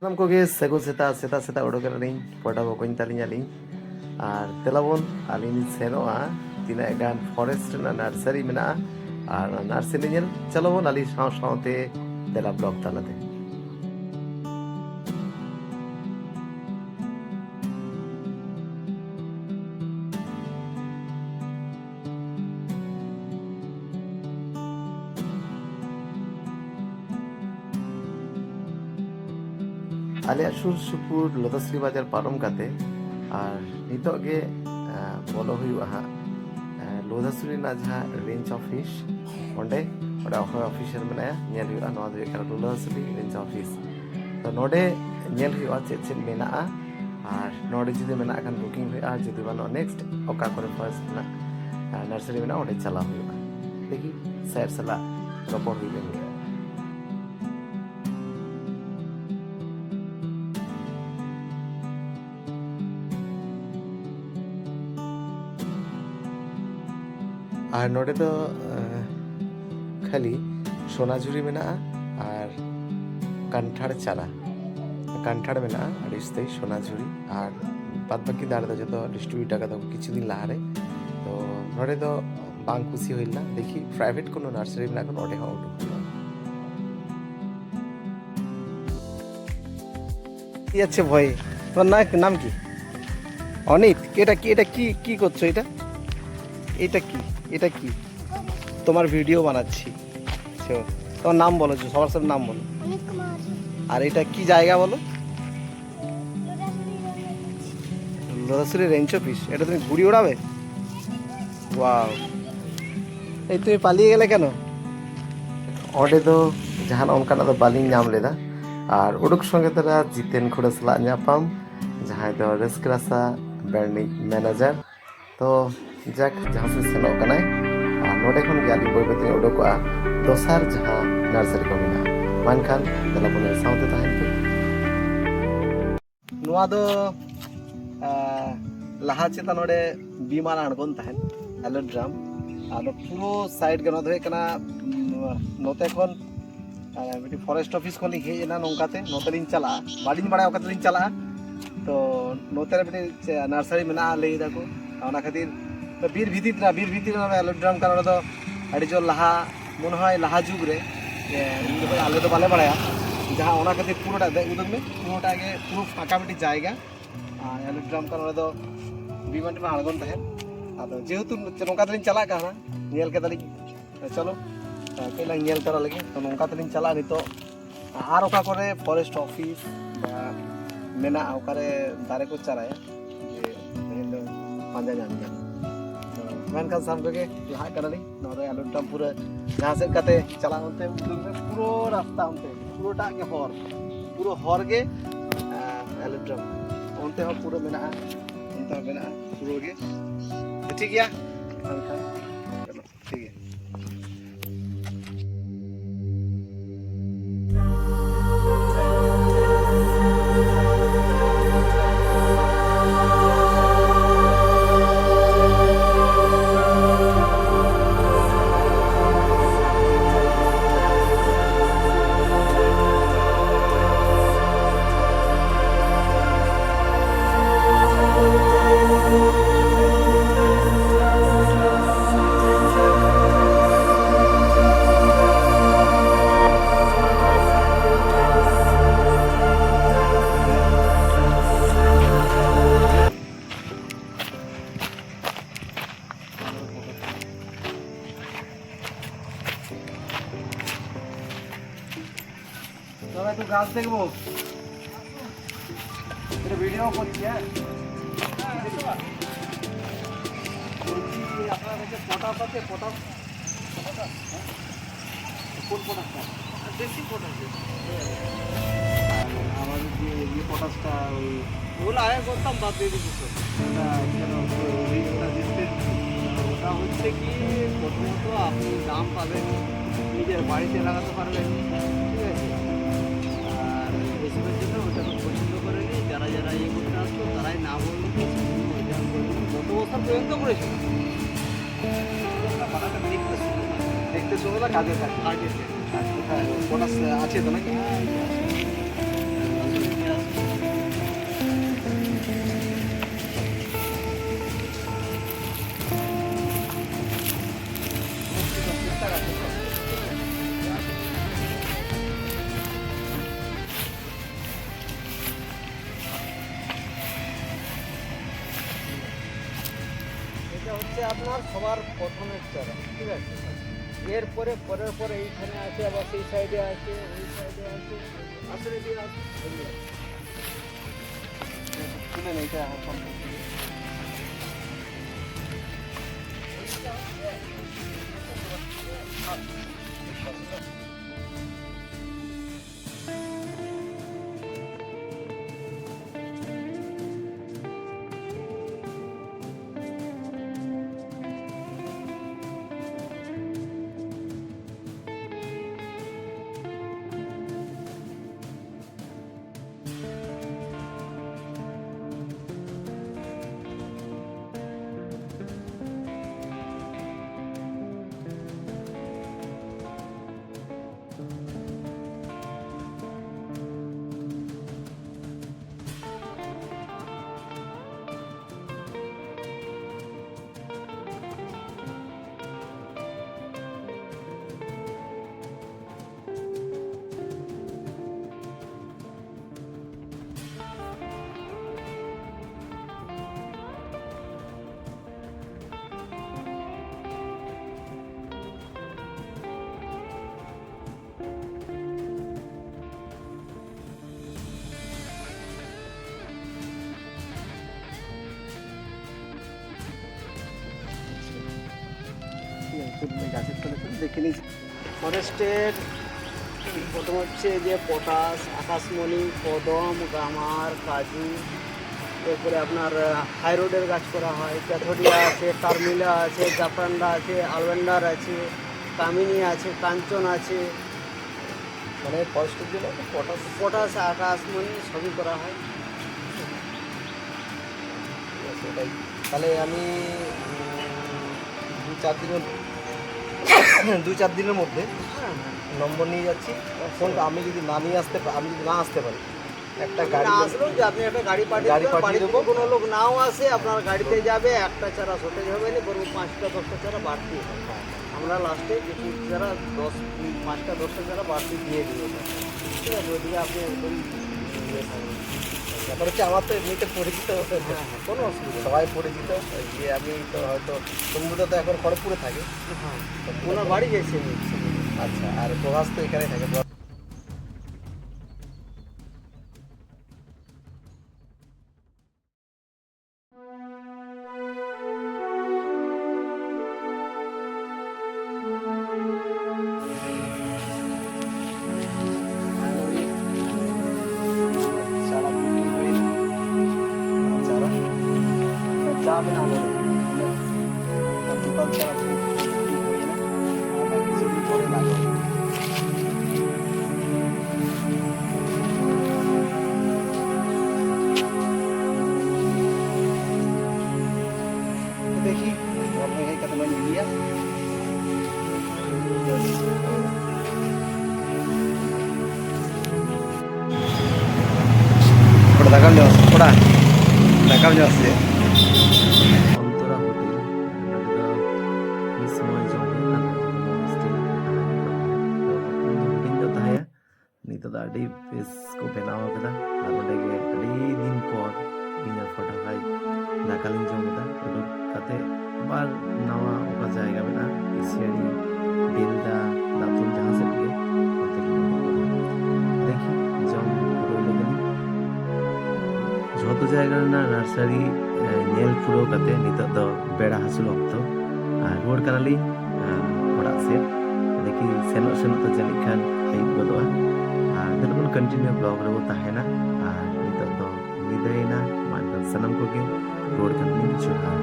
ᱥᱟᱱᱟᱢ ᱠᱚᱜᱮ ᱥᱟᱹᱜᱩᱱ ᱥᱮᱛᱟᱜ ᱩᱰᱩᱠ ᱠᱟᱱᱟᱞᱤᱧ ᱯᱚᱴᱟ ᱵᱚᱠᱚᱧ ᱛᱟᱹᱞᱤᱧ ᱟᱹᱞᱤᱧ ᱟᱨ ᱛᱮᱞᱟᱵᱚᱱ ᱟᱹᱞᱤᱧ ᱞᱤᱧ ᱥᱮᱱᱚᱜᱼᱟ ᱛᱤᱱᱟᱹᱜ ᱜᱟᱱ ᱯᱷᱚᱨᱮᱥᱴ ᱨᱮᱱᱟᱜ ᱱᱟᱨᱥᱟᱨᱤ ᱢᱮᱱᱟᱜᱼᱟ ᱟᱨ ᱱᱟᱨᱥᱟᱨᱤ ᱧᱮᱞ ᱪᱚᱞᱚᱵᱚᱱ ᱟᱹᱞᱤᱧ ᱥᱟᱶᱛᱮ ᱛᱮᱞᱟ ᱵᱞᱚᱜ ᱛᱟᱞᱟᱛᱮ ᱟᱞᱮᱭᱟᱜ ᱥᱩᱨ ᱥᱩᱯᱩᱨ ᱞᱚᱫᱟᱥᱨᱤ ᱵᱟᱡᱟᱨ ᱯᱟᱨᱚᱢ ᱠᱟᱛᱮ ᱟᱨ ᱱᱤᱛᱚᱜ ᱜᱮ ᱵᱚᱞᱚ ᱦᱩᱭᱩᱜᱼᱟ ᱦᱟᱸᱜ ᱞᱚᱫᱟᱥᱨᱤ ᱨᱮᱱᱟᱜ ᱡᱟᱦᱟᱸ ᱨᱮᱧᱡ ᱚᱯᱷᱤᱥ ᱚᱸᱰᱮ ᱚᱠᱚᱭ ᱚᱯᱷᱤᱥᱟᱨ ᱢᱮᱱᱟᱭᱟ ᱧᱮᱞ ᱦᱩᱭᱩᱜᱼᱟ ᱱᱚᱣᱟ ᱫᱚ ᱦᱩᱭᱩᱜ ᱠᱟᱱᱟ ᱞᱚᱫᱟᱥᱨᱤ ᱨᱮᱧᱡ ᱚᱯᱷᱤᱥ ᱛᱚ ᱱᱚᱰᱮ ᱧᱮᱞ ᱦᱩᱭᱩᱜᱼᱟ ᱪᱮᱫ ᱢᱮᱱᱟᱜᱼᱟ ᱟᱨ ᱱᱚᱰᱮ ᱡᱩᱫᱤ ᱢᱮᱱᱟᱜ ᱠᱷᱟᱱ ᱵᱩᱠᱤᱝ ᱦᱩᱭᱩᱜᱼᱟ ᱟᱨ ᱡᱩᱫᱤ ᱵᱟᱹᱱᱩᱜᱼᱟ ᱱᱮᱠᱥᱴ ᱚᱠᱟ ᱠᱚᱨᱮ ᱯᱷᱟᱨᱥᱴ ᱨᱮᱱᱟᱜ ᱱᱟᱨᱥᱟᱨᱤ ᱢᱮᱱᱟᱜᱼᱟ ᱚᱸᱰᱮ ᱪᱟᱞᱟᱣ ᱦᱩᱭᱩᱜᱼᱟ ᱫᱮᱠᱷᱤ ᱥᱮᱨ ᱥᱟᱞᱟᱜ ᱨᱚᱯᱚᱲ ᱦᱩᱭ ᱞᱮᱱ ᱜᱮᱭᱟ আর নডে তো খালি সোনাঝুরি মেনাᱜᱼᱟ আর কান্ঠাড় চারা কান্ঠাড় মেনাᱜᱼᱟ ᱟᱹᱰᱤ ᱩᱥᱛᱟᱹᱭ ᱥᱳᱱᱟঝুরি আর বাদ বাকি দাঁড় ᱫᱚ ᱡᱚᱛᱚ ᱰᱤᱥᱴᱨᱤᱵᱤউᱴ ᱟᱠᱟᱫᱟ কিছুদিন লাহারে তো নᱰᱮ ᱫᱚ ᱵᱟᱝ ᱠᱩᱥᱤ ᱦᱩᱭ ᱞᱮᱱᱟ দেখি প্রাইভেট কোনো নার্সারি মেনাᱜ ᱠᱷᱟᱱ ᱚᱸᱰᱮ ᱦᱚᱸ ᱩᱰᱩᱠ ᱦᱩᱭᱩᱜᱼᱟ কি আছে ভয় তোর নাম কি অনিত এটা কি করছো এটা কি তোমার ভিডিও বানাচ্ছি তোমার নাম বলো সবার সাথে নাম বলো আর এটা কি জায়গা বলো লোদাসুরি রেঞ্জ অফিস এটা তুমি ঘুড়ি ওড়াবে ওয়াও এই তুমি পালিয়ে গেলে কেন ᱚᱸᱰᱮ ᱫᱚ ᱡᱟᱦᱟᱱᱟᱜ ᱚᱱᱠᱟᱱᱟᱜ ᱫᱚ ᱵᱟᱹᱞᱤᱧ ᱧᱟᱢ ᱞᱮᱫᱟ ᱟᱨ ᱩᱰᱩᱠ ᱥᱚᱸᱜᱮ ᱛᱚᱨᱟ ᱡᱤᱛᱮᱱ ᱠᱷᱩᱲᱟᱹ ᱥᱟᱞᱟᱜ ᱧᱟᱯᱟᱢ ᱡᱟᱦᱟᱸᱭ ᱫᱚ ᱨᱟᱹᱥᱠᱟᱹ ᱨᱟᱥᱟ ᱵᱮᱨᱱᱤᱡ ᱢᱮᱱᱮᱡᱟᱨ ᱛᱚ ᱡᱟᱠ ᱡᱟᱦᱟᱸ ᱥᱮᱫ ᱥᱮᱱᱚᱜ ᱠᱟᱱᱟᱭ ᱟᱨ ᱱᱚᱰᱮ ᱠᱷᱚᱱ ᱜᱮ ᱟᱹᱞᱤᱧ ᱵᱟᱹᱭ ᱵᱟᱹᱭᱛᱮ ᱩᱰᱩᱠᱚᱜᱼᱟ ᱫᱚᱥᱟᱨ ᱡᱟᱦᱟᱸ ᱱᱟᱨᱥᱟᱨᱤ ᱠᱚ ᱢᱮᱱᱟᱜᱼᱟ ᱢᱮᱱᱠᱷᱟᱱ ᱛᱮᱞᱟᱵᱚᱱ ᱥᱟᱶᱛᱮ ᱛᱟᱦᱮᱱ ᱯᱮ ᱱᱚᱣᱟ ᱫᱚ ᱞᱟᱦᱟ ᱪᱮᱛᱟᱱ ᱱᱚᱰᱮ ᱵᱤᱢᱟᱱ ᱟᱬᱜᱚᱱ ᱛᱟᱦᱮᱱ ᱮᱞᱳᱰᱨᱟᱢ ᱟᱫᱚ ᱯᱩᱨᱟᱹ ᱥᱟᱭᱤᱰ ᱜᱮ ᱱᱚᱣᱟ ᱫᱚ ᱦᱩᱭᱩᱜ ᱠᱟᱱᱟ ᱱᱚᱛᱮ ᱠᱷᱚᱱ ᱢᱤᱫᱴᱤᱡ ᱯᱷᱚᱨᱮᱥᱴ ᱚᱯᱷᱤᱥ ᱠᱷᱚᱱ ᱞᱤᱧ ᱦᱮᱡ ᱮᱱᱟ ᱱᱚᱝᱠᱟᱛᱮ ᱱᱚᱛᱮ ᱞᱤᱧ ᱪᱟᱞᱟᱜᱼᱟ ᱵᱟᱹᱞᱤᱧ ᱵᱟᱲᱟᱭᱟ ᱚᱠᱟ ᱛᱮᱞᱤᱧ ᱪᱟᱞᱟᱜᱼᱟ ᱛᱚ ᱱᱚᱛᱮ ᱨᱮ ᱢᱤᱫᱴᱤᱡ ᱱᱟᱨᱥᱟᱨᱤ ᱢᱮᱱᱟᱜᱼᱟ ᱞᱟᱹᱭ ᱫᱟᱠᱚ ᱚᱱᱟ ᱠᱷᱟᱹᱛᱤᱨ ᱵᱤᱨ ᱵᱷᱤᱛᱤᱨ ᱨᱮ ᱮᱞᱳᱰᱨᱟᱢ ᱠᱟᱱᱟ ᱚᱸᱰᱮ ᱫᱚ ᱟᱹᱰᱤ ᱡᱳᱨ ᱞᱟᱦᱟ ᱢᱚᱱᱮ হয় ᱞᱟᱦᱟ ᱡᱩᱜᱽ ᱨᱮ ᱩᱱ ᱡᱚᱠᱷᱚᱱ ᱟᱞᱮ ᱫᱚ ᱵᱟᱞᱮ ᱵᱟᱲᱟᱭᱟ ᱡᱟᱦᱟᱸ ᱚᱱᱟ ᱠᱷᱟᱹᱛᱤᱨ ᱯᱩᱨᱳᱴᱟ ᱩᱫᱩᱜ ᱢᱮ ᱯᱩᱨᱳᱴᱟ ᱜᱮ ᱯᱩᱨো ফাঁকা ᱢᱤᱫᱴᱤᱡ জায়গা আর এলোড্রাম কারণ ᱚᱸᱰᱮ ᱫᱚ বিমান ᱴᱤᱢᱟᱱ ᱟᱬᱜᱚᱱ ᱛᱟᱦᱮᱸᱫ ᱟᱫᱚ ᱡᱮᱦᱮᱛᱩ ᱱᱚᱝᱠᱟ ᱛᱮᱞᱤᱧ ᱪᱟᱞᱟᱜ ᱠᱟᱱᱟ ᱧᱮᱞ ᱠᱮᱫᱟᱞᱤᱧ ᱪᱚᱞᱚ ᱠᱟᱹᱡ ᱞᱟᱝ ᱧᱮᱞ ᱛᱚᱨᱟ ᱞᱮᱜᱮ ᱛᱚ ᱱᱚᱝᱠᱟ ᱛᱮᱞᱤᱧ ᱪᱟᱞᱟᱜᱼᱟ ᱱᱤᱛᱚᱜ ᱟᱨ ᱚᱠᱟ ᱠᱚᱨᱮ ᱯᱷᱚᱨᱮᱥᱴ ᱚᱯᱷᱤᱥ ᱵᱟ ᱢᱮᱱᱟᱜᱼᱟ ᱚᱠᱟᱨᱮ ᱫᱟᱨᱮ ᱠᱚ ᱪᱟᱨᱟᱭᱟ ᱡᱮ ᱛᱮᱦᱮᱧ ᱫᱚ ᱯᱟᱸᱡᱟ ᱧᱟᱢ ᱜᱮᱭᱟ ᱢᱮᱱᱠᱷᱟᱱ ᱥᱟᱢ ᱠᱚᱜᱮ ᱞᱟᱦᱟᱜ ᱠᱟᱱᱟᱞᱤᱧ ᱱᱚᱣᱟ ᱫᱚ ᱮᱞᱳᱰᱨᱟᱢ ᱯᱩᱨᱟᱹ ᱡᱟᱦᱟᱸ ᱥᱮᱫ ᱠᱟᱛᱮ ᱪᱟᱞᱟᱜ ᱚᱱᱛᱮ ᱯᱩᱨᱳ ᱨᱟᱥᱛᱟ ᱚᱱᱛᱮ ᱯᱩᱨᱳᱴᱟᱜ ᱜᱮ ᱦᱚᱨ ᱯᱩᱨᱳ ᱦᱚᱨ ᱜᱮ ᱮᱞᱳᱰᱨᱟᱢ ᱚᱱᱛᱮ ᱦᱚᱸ ᱯᱩᱨᱟᱹ ᱢᱮᱱᱟᱜᱼᱟ ᱚᱱᱛᱮ ᱦᱚᱸ ᱢᱮᱱᱟᱜᱼᱟ ᱯᱩᱨᱟᱹ ᱜᱮ ᱴᱷᱤᱠ ᱜᱮᱭᱟ ᱢᱮᱱᱠᱷᱟन ᱪᱚᱞᱚ ᱴᱷᱤक ᱜᱮᱭᱟ একটু গাছ দেখবো এটা ভিডিও করছি হ্যাঁ বলছি আপনার কাছে পটাশ আছে পটাশ কোন পটাশটা দেশি পটাশ আমাদের যে ইয়ে পটাশটা ওগুলো আগে করতাম বাদ দিয়ে দিচ্ছি ওটা হচ্ছে কি প্রথমত আপনি দাম পাবেন নিজের বাড়িতে লাগাতে পারবেন ঠিক আছে এসবের জন্য ওটা তো পছন্দ করেনি যারা ইয়ে করতে আসতো তারাই না বললো গত বছর পর্যন্ত করেছিল দেখতে সুন্দর কাজে থাকে পটাশ আছে তো নাকি হচ্ছে আপনার সবার প্রথমের চারা, ঠিক আছে। এরপরে পরের পরে এইখানে আছে, আবার সেই সাইডে আছে, ওই সাইডে আছে, আসলে দিয়ে আছে তুলে নেই এটা এখন গাছের তলে দেখে নিয়েছি। ফরেস্টের প্রথম হচ্ছে যে পটাশ, আকাশমণি, কদম, গামার, কাজু, এরপরে আপনার হাইরোডের গাছ করা হয়, ক্যাথোডিয়া আছে, টার্মিলা আছে, জাফরান্ডা আছে, আলভেন্ডার আছে, কামিনী আছে, কাঞ্চন আছে, মানে ফরেস্টের জন্য পটাশ পটাশ, আকাশমণি সবই করা হয়। সেটাই। তাহলে আমি 2-4 দিনের মধ্যে হ্যাঁ, নম্বর নিয়ে যাচ্ছি। ফোনটা আমি যদি না নিয়ে আসতে আমি যদি না আসতে পারি, একটা আপনি গাড়ি না আসলেও যে আপনি একটা গাড়ি পাঠিয়ে গাড়ি দেবেন, পাঠিয়ে বাড়িতে দেবো। কোনো লোক নাও আসে আপনার গাড়িতে যাবে, একটা চারা শর্টেজ হবে না, বরং 5টা-10টা চারা বাড়তি হবে। আমরা লাস্টে কিছু চারা 5টা-10টা চারা বাড়তি দিয়ে দিব, ঠিক আছে। ওইদিকে আপনি একদম ইয়ে থাকবেন। ব্যাপার হচ্ছে আমার তো এমনিতে পরিচিত হ্যাঁ হ্যাঁ, কোনো অসুবিধা নেই। সবাই পরিচিত, যে আমি তো হয়তো সমুদ্র তো এখন খড়গপুরে থাকে। হ্যাঁ, ওনার বাড়ি গেছে নিচ্ছে। আচ্ছা, আর প্রভাস তো এখানে থাকে। চারা বিক্রি হয়ে চারা যাবে না আমাদের দোকান চারা বিক্রি হয়ে না, আবার কিছুদিন পরে লাগাবো। देखी अपने ही कदम लिया थोड़ा देखाम जाओ थोड़ा देखाम जाओ से অন্তরা হোটেল মিসময় জমে ᱦᱩᱰᱤᱧ ᱧᱚᱜ ᱛᱟᱦᱮᱸᱭᱟ ᱱᱤᱛᱚᱜ ᱫᱚ ᱟᱹᱰᱤ ᱵᱮᱥ ᱠᱚ ᱵᱮᱱᱟᱣ ᱟᱠᱟᱫᱟ ᱟᱨ ᱚᱸᱰᱮ ᱜᱮ ᱟᱹᱰᱤ ᱫᱤᱱ ᱯᱚᱨ ᱤᱧᱟᱹᱜ ᱯᱷᱳᱴᱳ ᱠᱷᱟᱡ ᱫᱟᱠᱟ ᱞᱤᱧ ᱡᱚᱢ ᱮᱫᱟ ᱩᱰᱩᱠ ᱠᱟᱛᱮ আবার নাওয়া ওকা জায়গা মেনাᱜᱼᱟ এশিয়ারি বেলদা দাঁতুন ᱡᱟᱦᱟᱸ ᱥᱮᱫ ᱜᱮ ᱚᱱᱛᱮ ᱞᱤᱧ ᱩᱰᱩᱠᱚᱜᱼᱟ দেখি ᱡᱚᱢ ᱯᱩᱨᱟᱹᱣ ᱞᱮᱜᱮᱞᱤᱧ ᱡᱷᱚᱛᱚ ᱡᱟᱭᱜᱟ ᱨᱮᱱᱟᱜ ᱱᱟর্সারি ᱧᱮᱞ ᱯᱩᱨᱟᱹᱣ ᱠᱟᱛᱮ ᱱᱤᱛᱚᱜ ᱫᱚ ᱵᱮᱲᱟ ᱦᱟᱹᱥᱩᱨ ᱚᱠᱛᱚ ᱟᱨ ᱨᱩᱣᱟᱹᱲ ᱠᱟᱱᱟᱞᱤᱧ ᱚᱲᱟᱜ ᱥᱮᱫ দেখি ᱥᱮᱱᱚᱜ ᱥᱮᱱᱚᱜ ᱛᱮ ᱡᱟᱹᱱᱤᱡ ᱠᱷᱟᱱ ᱟᱹᱭᱩᱵ ᱜᱚᱫᱚᱜᱼᱟ ᱟᱨ ᱫᱤᱱᱵᱚᱱ ᱠᱚᱱᱴᱤᱱᱤউ ᱵᱞᱚᱜ ᱨᱮᱵᱚ ᱛᱟᱦᱮᱱᱟ ᱟᱨ ᱱᱤᱛᱚᱜ ᱫᱚ ᱧᱤᱫᱟᱹᱭᱮᱱᱟ ᱢᱟ ᱮᱱᱠᱷᱟᱱ ᱥᱟᱱᱟᱢ ᱠᱚᱜᱮ ᱨᱩᱣᱟᱹᱲ ᱠᱟᱱᱟᱞᱤᱧ ᱡᱚᱦᱟᱨ